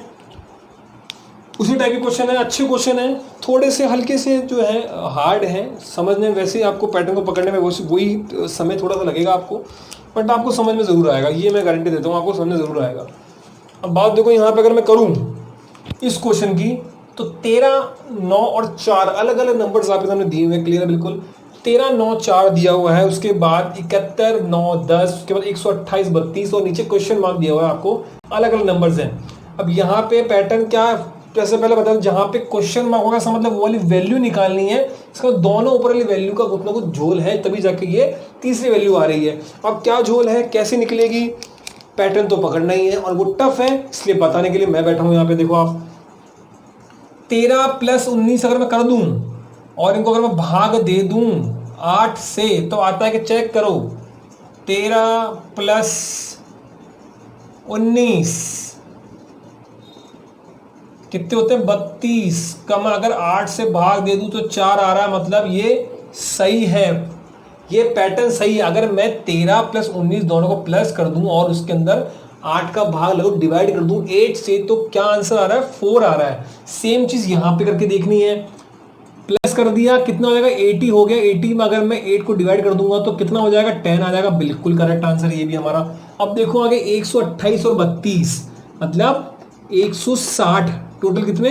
उसी टाइप के क्वेश्चन है, अच्छे क्वेश्चन है, थोड़े से हल्के से जो है हार्ड है समझने में। वैसे आपको पैटर्न को पकड़ने में वही समय थोड़ा सा लगेगा आपको, बट आपको समझ में जरूर आएगा, ये मैं गारंटी देता हूँ, आपको समझ में जरूर आएगा। अब बात देखो यहाँ पे अगर मैं करूँ इस क्वेश्चन की तो 13, 9 और 4 अलग अलग नंबर्स आपके सामने दिए हुए, क्लियर है बिल्कुल। 13, 9, 4 दिया हुआ है, उसके बाद 71, 9, 10, उसके बाद 128, 32 और नीचे क्वेश्चन मार्क दिया हुआ है आपको, अलग अलग नंबर्स हैं। अब यहाँ पे पैटर्न क्या है, जैसे पहले बताया, जहाँ पे क्वेश्चन मार्क होगा मतलब वो वाली वैल्यू निकालनी है, इसका दोनों ऊपर वाली वैल्यू का कुछ ना कुछ झोल है, तभी जाके ये तीसरी वैल्यू आ रही है। अब क्या झोल है, कैसे निकलेगी, पैटर्न तो पकड़ना ही है, और वो टफ है, इसलिए बताने के लिए मैं बैठा हूँ यहाँ पे। देखो आप 13 प्लस 19 अगर मैं कर दूं और इनको अगर मैं भाग दे दूं 8 से, तो आता है कि चेक करो 13 प्लस 19 कितने होते हैं 32, कम अगर 8 से भाग दे दूं तो 4 आ रहा है, मतलब ये सही है, ये पैटर्न सही है। अगर मैं 13 प्लस 19 दोनों को प्लस कर दूं और उसके अंदर 8 का भाग लगो डिवाइड कर दूं 8 से, तो क्या आंसर आ रहा है 4 आ रहा है। सेम चीज यहां पे करके देखनी है, प्लस कर दिया कितना हो जाएगा 80 हो गया, 80 में अगर मैं 8 को डिवाइड कर दूंगा तो कितना हो जाएगा 10 आ जाएगा, बिल्कुल करेक्ट आंसर ये भी हमारा। अब देखो आगे 128 और 32 मतलब 160, टोटल कितने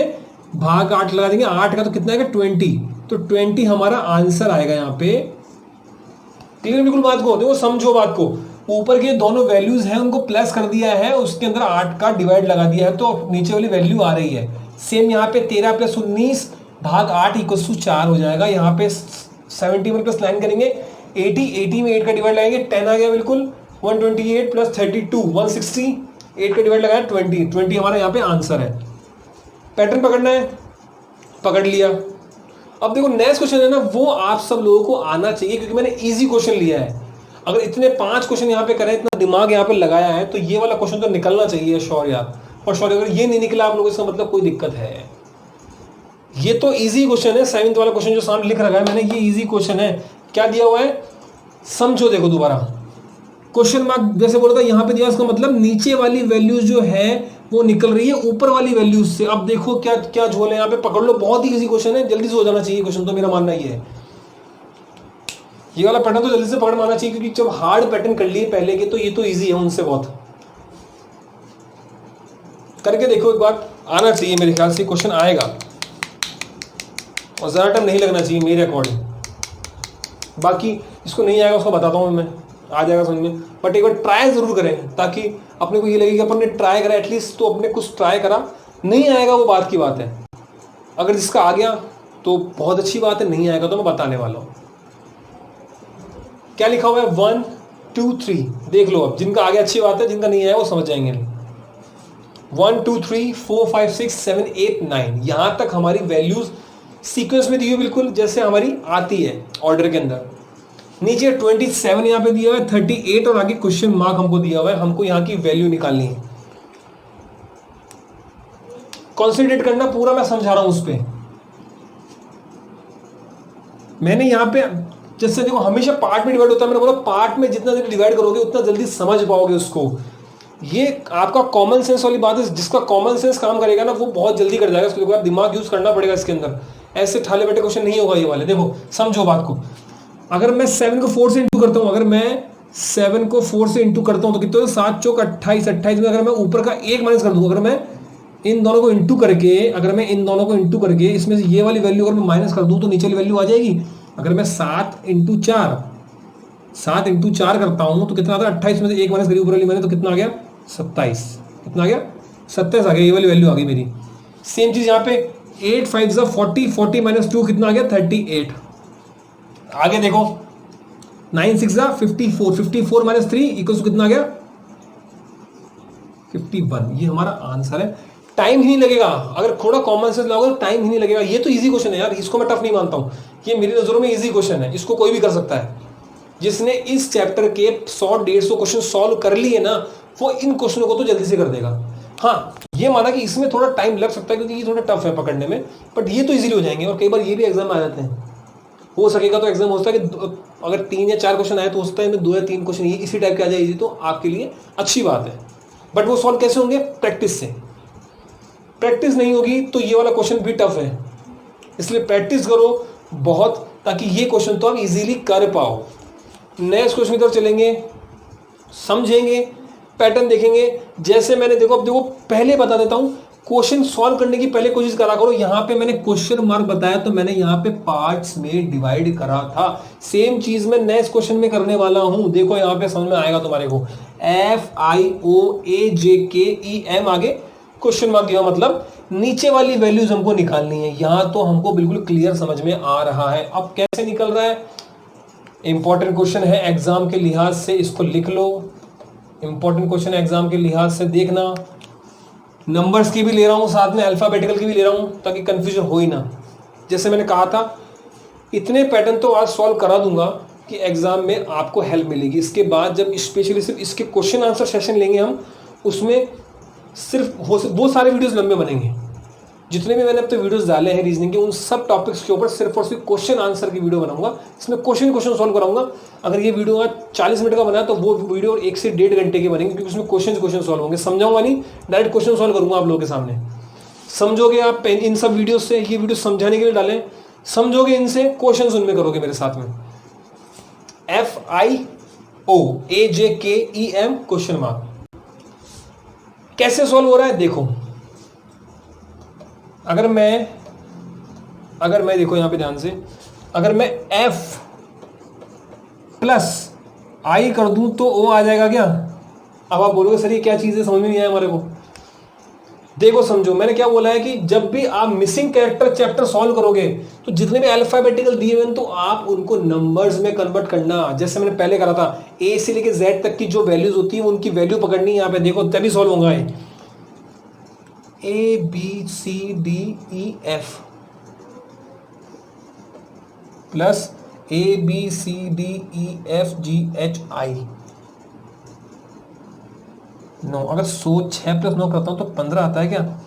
भाग 8 लगा देंगे, 8 का तो कितना आएगा 20, तो 20 हमारा आंसर आएगा यहाँ पे। क्लियर बिल्कुल बात को, देखो समझो बात को, ऊपर के दोनों वैल्यूज हैं उनको प्लस कर दिया है, उसके अंदर 8 का डिवाइड लगा दिया है, तो नीचे वाली वैल्यू आ रही है। सेम यहाँ पे 13 प्लस 19 भाग 8 इक्वल 4 हो जाएगा। यहाँ पे 71 प्लस 9 करेंगे 80 में 8 का डिवाइड लगाएंगे 10 आ गया बिल्कुल। 128 प्लस 32 160, 8 का डिवाइड लगाया 20 हमारा यहाँ पे आंसर है। पैटर्न पकड़ना है, पकड़ लिया। अब देखो नेक्स्ट क्वेश्चन है ना, वो आप सब लोगों को आना चाहिए क्योंकि मैंने इजी क्वेश्चन लिया है। अगर इतने 5 क्वेश्चन यहाँ पे करें, इतना दिमाग यहाँ पे लगाया है, तो ये वाला क्वेश्चन तो निकलना चाहिए श्योर यार। और श्योर अगर ये नहीं निकला आप लोगों को, इसका मतलब कोई दिक्कत है। ये तो इजी क्वेश्चन है, 7th वाला क्वेश्चन जो सामने लिख रखा है मैंने, ये इजी क्वेश्चन है। क्या दिया हुआ है समझो, देखो दोबारा क्वेश्चन मार्क जैसे बोला था यहाँ पे दिया, इसका मतलब नीचे वाली वैल्यूज जो है वो निकल रही है ऊपर वाली वैल्यूज से। अब देखो क्या क्या झोल है यहाँ पे, पकड़ लो, बहुत ही इजी क्वेश्चन है, जल्दी से हो जाना चाहिए क्वेश्चन, तो मेरा मानना ये है। ये वाला पैटर्न तो जल्दी से पकड़ में आना चाहिए, क्योंकि जब हार्ड पैटर्न कर लिए पहले के, तो ये तो इजी है उनसे बहुत। करके देखो एक बार, आना चाहिए मेरे ख्याल से क्वेश्चन आएगा, और ज़्यादा टाइम नहीं लगना चाहिए मेरे अकॉर्डिंग। बाकी इसको नहीं आएगा उसको बताता हूँ मैं, आ जाएगा समझ में, बट एक बार ट्राई ज़रूर करें, ताकि अपने को ये लगे कि अपन ने ट्राई करा, एटलीस्ट तो अपने कुछ ट्राई करा। नहीं आएगा वो बात की बात है, अगर जिसका आ गया तो बहुत अच्छी बात है, नहीं आएगा तो मैं बताने वाला हूँ। क्या लिखा हुआ है 1 2 3, देख लो अब, जिनका आ गया अच्छी बात है, जिनका नहीं आया वो समझ जाएंगे। 1 2 3 4 5 6 7 8 9, यहाँ तक हमारी वैल्यूज सीक्वेंस में दी हुई बिल्कुल जैसे हमारी आती है ऑर्डर के अंदर। नीचे 27 यहाँ पे दिया हुआ है, 38 और आगे क्वेश्चन मार्क हमको दिया हुआ है, हमको यहाँ की वैल्यू निकालनी है। कॉन्सेंट्रेट करना पूरा, मैं समझा रहा हूं उस पर। मैंने यहाँ पे जैसे देखो हमेशा पार्ट में डिवाइड होता है, मैंने बोला पार्ट में जितना जल्दी डिवाइड करोगे उतना जल्दी समझ पाओगे उसको। ये आपका कॉमन सेंस वाली बात है, जिसका कॉमन सेंस काम करेगा ना वो बहुत जल्दी कर जाएगा, उसके बाद दिमाग यूज करना पड़ेगा इसके अंदर, ऐसे ठाले बैठे क्वेश्चन नहीं होगा ये वाले। देखो समझो बात को, अगर मैं 7 को 4 से इंटू करता हूँ, अगर मैं 7 को 4 से इंटू करता हूँ तो कितने 7 चौक 28, 28 में अगर मैं ऊपर का 1 माइनस कर दूँ, अगर मैं इन दोनों को इंटू करके इसमें से ये वाली वैल्यू अगर मैं माइनस कर दूँ तो नीचे वाली वैल्यू आ जाएगी। अगर मैं 7 इंटू 4 करता हूँ तो कितना आता है 28 में से 1 माइनस करी ऊपर वाली मैंने, तो कितना आ गया 27, कितना आ गया 27 आ गया, ये वाली वैल्यू आ गई मेरी। सेम चीज यहाँ पे 8 5 40, 40 माइनस 2 कितना आ गया 38। आगे देखो 9 6 54, 54 माइनस 3 इक्वल टू कितना आ गया 51। ये हमारा आंसर है। टाइम ही नहीं लगेगा, अगर थोड़ा कॉमन सेंस लगाओगे तो टाइम ही नहीं लगेगा। ये तो इजी क्वेश्चन है यार, इसको मैं टफ नहीं मानता हूं, ये मेरी नजरों में इजी क्वेश्चन है, इसको कोई भी कर सकता है। जिसने इस चैप्टर के 100-150 क्वेश्चन सॉल्व कर लिए ना, वो इन क्वेश्चनों को तो जल्दी से कर देगा। हाँ ये माना कि इसमें थोड़ा टाइम लग सकता है क्योंकि ये थोड़ा टफ है पकड़ने में, बट ये तो इजीली हो जाएंगे। और कई बार ये भी एग्जाम में आ जाते हैं, हो सकेगा तो एग्जाम होता है कि अगर 3 या 4 क्वेश्चन आए तो होता है 2 या 3 क्वेश्चन ये इसी टाइप के आ जाए, तो आपके लिए अच्छी बात है। बट वो सॉल्व कैसे होंगे, प्रैक्टिस से। प्रैक्टिस नहीं होगी तो ये वाला क्वेश्चन भी टफ है, इसलिए प्रैक्टिस करो बहुत, ताकि ये क्वेश्चन तो आप इजीली कर पाओ। नेक्स्ट क्वेश्चन की तरफ चलेंगे, समझेंगे, पैटर्न देखेंगे। जैसे मैंने देखो, अब देखो पहले बता देता हूं, क्वेश्चन सॉल्व करने की पहले कोशिश करा करो। यहां पे मैंने क्वेश्चन मार्क बताया तो मैंने यहां पे पार्ट्स में डिवाइड करा था। सेम चीज मैं नेक्स्ट क्वेश्चन में करने वाला हूं, देखो यहां पे समझ में आएगा तुम्हारे को। FIOAJKEM आगे क्वेश्चन मार्क दिया, मतलब नीचे वाली वैल्यूज हमको निकालनी है। यहां तो हमको बिल्कुल क्लियर समझ में आ रहा है। अब कैसे निकल रहा है, इंपॉर्टेंट क्वेश्चन है एग्जाम के लिहाज से, इसको लिख लो। इंपॉर्टेंट क्वेश्चन है एग्जाम के लिहाज से, देखना नंबर्स की भी ले रहा हूँ, साथ में अल्फ़ाबेटिकल की भी ले रहा हूँ, ताकि कन्फ्यूजन हो ही ना। जैसे मैंने कहा था, इतने पैटर्न तो आज सॉल्व करा दूंगा कि एग्ज़ाम में आपको हेल्प मिलेगी। इसके बाद जब स्पेशली सिर्फ इसके क्वेश्चन आंसर सेशन लेंगे हम, उसमें सिर्फ वो सारे वीडियोज़ लंबे बनेंगे। जितने भी मैंने अब तक वीडियोस डाले हैं रीजनिंग के, उन सब टॉपिक्स के ऊपर सिर्फ और सिर्फ क्वेश्चन आंसर की वीडियो बनाऊंगा। इसमें क्वेश्चन सॉल्व कराऊंगा। अगर ये वीडियो आज 40 मिनट का बना है तो वो वीडियो 1 से 1.5 घंटे के बनेंगे, क्योंकि उसमें क्वेश्चन सॉल्व होंगे। समझाऊंगा नहीं, डायरेक्ट क्वेश्चन सॉल्व करूंगा आप लोगों के सामने। समझोगे आप इन सब वीडियो से, ये वीडियो समझाने के लिए डालें, समझोगे इनसे, क्वेश्चन उनमें करोगे मेरे साथ में। FIOAJKEM क्वेश्चन मार्क कैसे सॉल्व हो रहा है देखो। अगर मैं देखो यहाँ पे ध्यान से, अगर मैं F प्लस I कर दूं तो O आ जाएगा क्या? अब आप बोलोगे सर ये क्या चीज़ है, समझ में नहीं आया हमारे को। देखो समझो, मैंने क्या बोला है कि जब भी आप मिसिंग कैरेक्टर चैप्टर सॉल्व करोगे तो जितने भी अल्फाबेटिकल दिए हुए हैं तो आप उनको नंबर्स में कन्वर्ट करना। जैसे मैंने पहले करा था, A से लेके Z तक की जो वैल्यूज होती है उनकी वैल्यू पकड़नी है यहाँ पे, देखो तभी सॉल्व होगा ये। ABCDEF plus ABCDEFGHI 9। अगर 6 + 9 करता हूं तो 15 आता है क्या?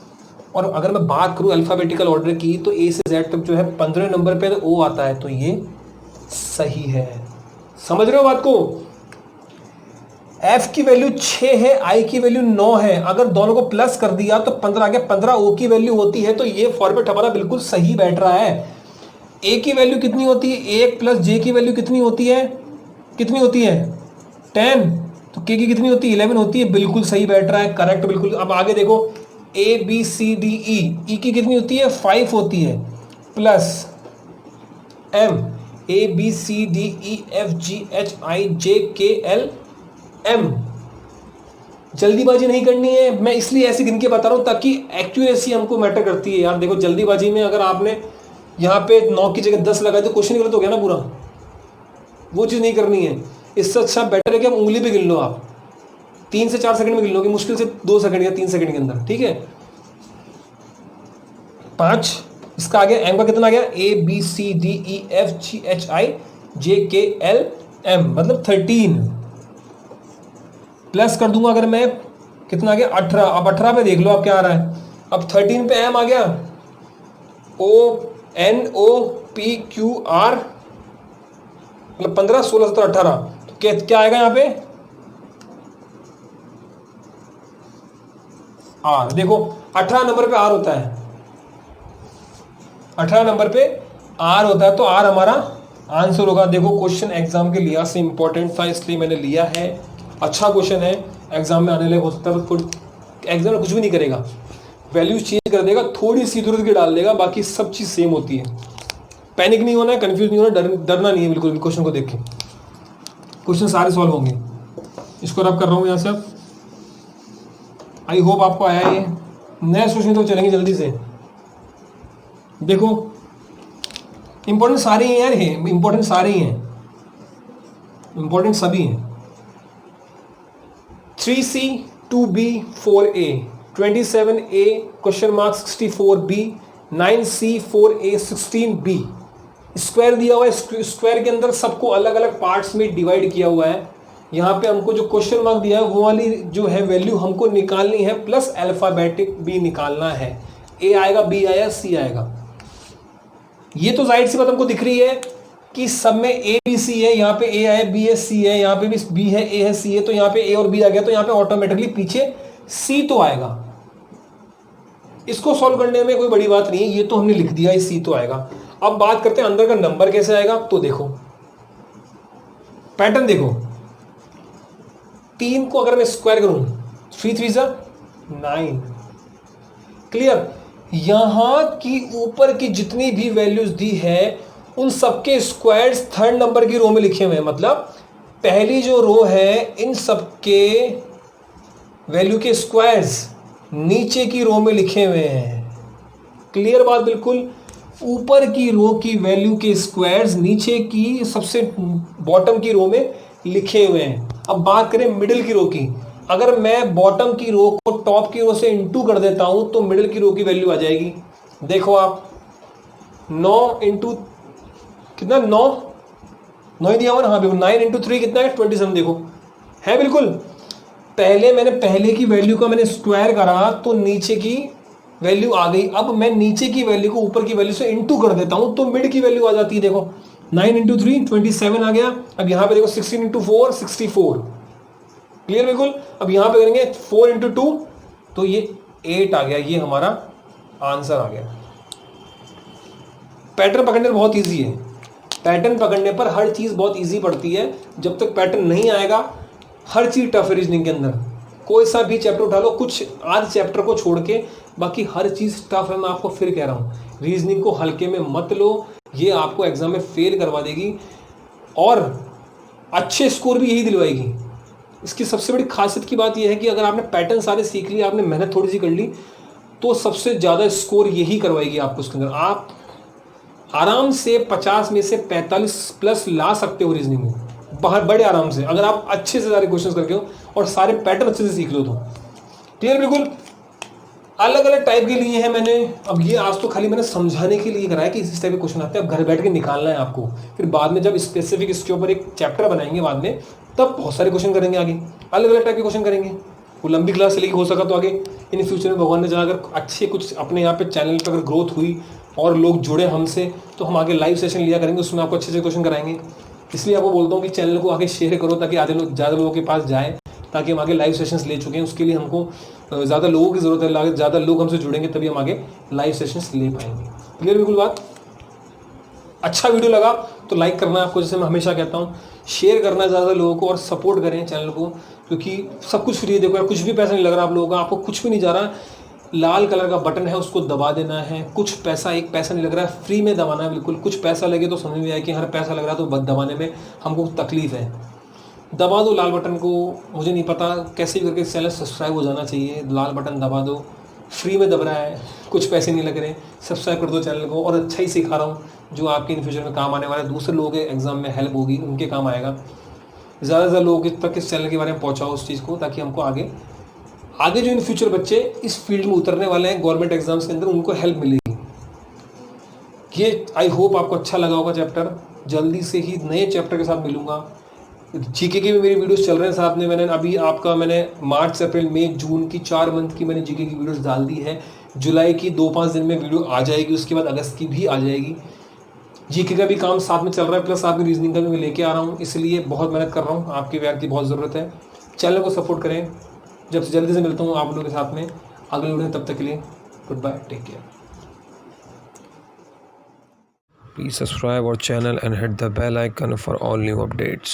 और अगर मैं बात करूं अल्फाबेटिकल ऑर्डर की तो A से Z तक जो है 15वें नंबर पे O आता है, तो ये सही है। समझ रहे हो बात को? F की वैल्यू 6 है, I की वैल्यू 9 है। अगर दोनों को प्लस कर दिया तो 15 आ गया। 15 O की वैल्यू होती है, तो ये फॉर्मेट हमारा बिल्कुल सही बैठ रहा है। A की वैल्यू कितनी होती है? 1 + J की वैल्यू कितनी होती है? 10। तो K की कितनी होती है? 11 होती है। बिल्कुल सही बैठ रहा है, करेक्ट बिल्कुल। अब आगे देखो, ABCDE, E की कितनी होती है? 5 होती है, प्लस M ABCDEFGHIJKLM। जल्दीबाजी नहीं करनी है, मैं इसलिए ऐसे गिन के बता रहा हूँ ताकि एक्यूरेसी हमको मैटर करती है यार। देखो जल्दीबाजी में अगर आपने यहाँ पे 9 की जगह 10 लगाए तो क्वेश्चन गलत हो गया ना पूरा। वो चीज़ नहीं करनी है। इससे अच्छा बेटर है कि आप उंगली पे गिन लो, आप 3 से 4 सेकंड में गिन लोगे, मुश्किल से 2 सेकंड या 3 सेकंड के अंदर, ठीक है। 5 इसका आ गया। एम का कितना आ गया? ABCDEFGHIJKLM मतलब 13। प्लस कर दूंगा अगर मैं, कितना आ गया? 18। अब 18 पे देख लो आप क्या आ रहा है। अब 13 पे M आ गया, ONOPQR मतलब 15, 16, 17, 18। तो क्या आएगा यहाँ पे? R। देखो 18 नंबर पे R होता है, 18 नंबर पे R होता है, तो R हमारा आंसर होगा। देखो क्वेश्चन एग्जाम के लिहाज से इंपॉर्टेंट था, इसलिए मैंने लिया है। अच्छा क्वेश्चन है, एग्जाम में आने लगे। हो सकता है एग्जाम में कुछ भी नहीं करेगा, वैल्यूज चेंज कर देगा, थोड़ी सी इधर उधर डाल देगा, बाकी सब चीज़ सेम होती है। पैनिक नहीं होना है, कंफ्यूज नहीं होना, डरना नहीं है बिल्कुल भी। क्वेश्चन को देख के क्वेश्चन सारे सॉल्व होंगे। इसको रब कर रहा हूँ यहाँ से। आई होप आपको आया ये। नेक्स्ट क्वेश्चन तो चलेंगे जल्दी से। देखो इंपॉर्टेंट सारे ही हैं यार, इंपॉर्टेंट सारे ही हैं, इंपॉर्टेंट सभी हैं। 3C 2B 4A 27A question mark 64B 9C 4A 16B। Square दिया हुआ है, स्क्वायर के अंदर सबको अलग अलग पार्ट्स में डिवाइड किया हुआ है। यहाँ पे हमको जो क्वेश्चन मार्क दिया है वो वाली जो है वैल्यू हमको निकालनी है, प्लस अल्फाबेटिक भी निकालना है। A आएगा, B आएगा, C आएगा। ये तो जाहिर सी बात हमको दिख रही है कि सब में A B C है। यहाँ पे A है, B है, C है, यहाँ पे भी B है, A है, C है, तो यहाँ पे A और B आ गया, तो यहाँ पे ऑटोमेटिकली पीछे C तो आएगा। इसको सॉल्व करने में कोई बड़ी बात नहीं है, ये तो हमने लिख दिया, C तो आएगा। अब बात करते हैं अंदर का नंबर कैसे आएगा। तो देखो पैटर्न देखो, 3 को अगर मैं स्क्वायर करूं, 3 3 9। क्लियर? यहां की ऊपर की जितनी भी वैल्यूज दी है उन सबके स्क्वायर्स थर्ड नंबर की रो में लिखे हुए हैं। मतलब पहली जो रो है इन सबके वैल्यू के स्क्वायर्स नीचे की रो में लिखे हुए हैं। क्लियर बात बिल्कुल? ऊपर की रो की वैल्यू के स्क्वायर्स नीचे की सबसे बॉटम की रो में लिखे हुए हैं। अब बात करें मिडिल की रो की, अगर मैं बॉटम की रो को टॉप की रो से इंटू कर देता हूं तो मिडिल की रो की वैल्यू आ जाएगी। देखो आप 9 इंटू कितना, 9 ही दिया हुआ ना, हाँ बिल्कुल 9 इंटू 3 कितना है 27। देखो है बिल्कुल। पहले मैंने पहले की वैल्यू का मैंने स्क्वायर करा तो नीचे की वैल्यू आ गई। अब मैं नीचे की वैल्यू को ऊपर की वैल्यू से इंटू कर देता हूं तो मिड की वैल्यू आ जाती है। देखो 9 इंटू 3 27 आ गया। अब यहां पे देखो 16 इंटू 4 64, क्लियर बिल्कुल। अब यहां पे करेंगे 4 इंटू 2 तो ये 8 आ गया। ये हमारा आंसर आ गया। पैटर्न पकड़ने बहुत ईजी है। पैटर्न पकड़ने पर हर चीज़ बहुत ईजी पड़ती है। जब तक पैटर्न नहीं आएगा हर चीज़ टफ है रीजनिंग के अंदर। कोई सा भी चैप्टर उठा लो, कुछ आध चैप्टर को छोड़ के बाकी हर चीज़ टफ है। मैं आपको फिर कह रहा हूँ, रीजनिंग को हल्के में मत लो, ये आपको एग्जाम में फेल करवा देगी और अच्छे स्कोर भी यही दिलवाएगी। इसकी सबसे बड़ी खासियत की बात यह है कि अगर आपने पैटर्न सारे सीख लिए, आपने मेहनत थोड़ी सी कर ली, तो सबसे ज़्यादा स्कोर यही करवाएगी आपको। उसके अंदर आप आराम से 50 में से 45 प्लस ला सकते हो रीजनिंग में, बाहर बड़े आराम से, अगर आप अच्छे से सारे क्वेश्चंस करके हो और सारे पैटर्न अच्छे से सीख लो तो। क्लियर बिल्कुल। अलग अलग टाइप के लिए है मैंने। अब ये आज तो खाली मैंने समझाने के लिए कराया कि इस टाइप के क्वेश्चन आते हैं, अब घर बैठ के निकालना है आपको। फिर बाद में जब स्पेसिफिक इसके ऊपर एक चैप्टर बनाएंगे बाद में, तब बहुत सारे क्वेश्चन करेंगे आगे, अलग अलग टाइप के क्वेश्चन करेंगे। वो लंबी क्लास चलेगी, हो सका तो आगे इन फ्यूचर में भगवान ने जहाँ अगर अच्छे कुछ अपने यहाँ पे चैनल पर अगर ग्रोथ हुई और लोग जुड़े हमसे, तो हम आगे लाइव सेशन लिया करेंगे, उसमें आपको अच्छे से क्वेश्चन कराएंगे। इसलिए आपको बोलता हूँ कि चैनल को आगे शेयर करो ताकि आधे लोग ज़्यादा लोगों के पास जाए, ताकि हम आगे लाइव सेशंस ले चुके हैं। उसके लिए हमको ज़्यादा लोगों की ज़रूरत है, ज़्यादा लोग हमसे जुड़ेंगे तभी हम आगे लाइव सेशंस ले पाएंगे। क्लियर बिल्कुल बात। अच्छा वीडियो लगा तो लाइक करना है आपको, जैसे मैं हमेशा कहता हूँ, शेयर करना ज़्यादा लोगों को और सपोर्ट करें चैनल को, क्योंकि सब कुछ फ्री है। देखो यार, कुछ भी पैसा नहीं लग रहा आप लोगों का, आपको कुछ भी नहीं जा रहा। लाल कलर का बटन है, उसको दबा देना है। कुछ पैसा, एक पैसा नहीं लग रहा है, फ्री में दबाना है बिल्कुल। कुछ पैसा लगे तो समझ में आए कि हर पैसा लग रहा है तो दबाने में हमको तकलीफ है। दबा दो लाल बटन को। मुझे नहीं पता कैसे भी करके चैनल सब्सक्राइब हो जाना चाहिए। लाल बटन दबा दो, फ्री में दब रहा है, कुछ पैसे नहीं लग रहे, सब्सक्राइब कर दो चैनल को। और अच्छा ही सिखा रहा हूँ जो आपके इन फ्यूचर में काम आने वाला है, दूसरे लोगों के एग्जाम में हेल्प होगी, उनके काम आएगा। ज़्यादा से ज़्यादा लोगों तक इस चैनल के बारे में पहुँचाओ उस चीज़ को, ताकि हमको आगे जो इन फ्यूचर बच्चे इस फील्ड में उतरने वाले हैं गवर्नमेंट एग्जाम्स के अंदर, उनको हेल्प मिलेगी। ये आई होप आपको अच्छा लगा होगा चैप्टर। जल्दी से ही नए चैप्टर के साथ मिलूंगा। जीके की भी मेरी वीडियोस चल रहे हैं साथ में। मैंने अभी मैंने मार्च अप्रैल मई जून की 4 मंथ की मैंने जीके की वीडियोस डाल दी है। जुलाई की 2-5 दिन में वीडियो आ जाएगी, उसके बाद अगस्त की भी आ जाएगी। जीके का भी काम साथ में चल रहा है, प्लस आपकी रीजनिंग का भी मैं लेके आ रहा हूँ, इसलिए बहुत मेहनत कर रहा हूँ। आपके प्यार की बहुत ज़रूरत है। चैनल को सपोर्ट करें। जल्दी से मिलता हूँ आप लोगों के साथ में अगले वीडियो में। तब तक के लिए goodbye, take care. Please subscribe our channel and hit the bell icon for all new updates.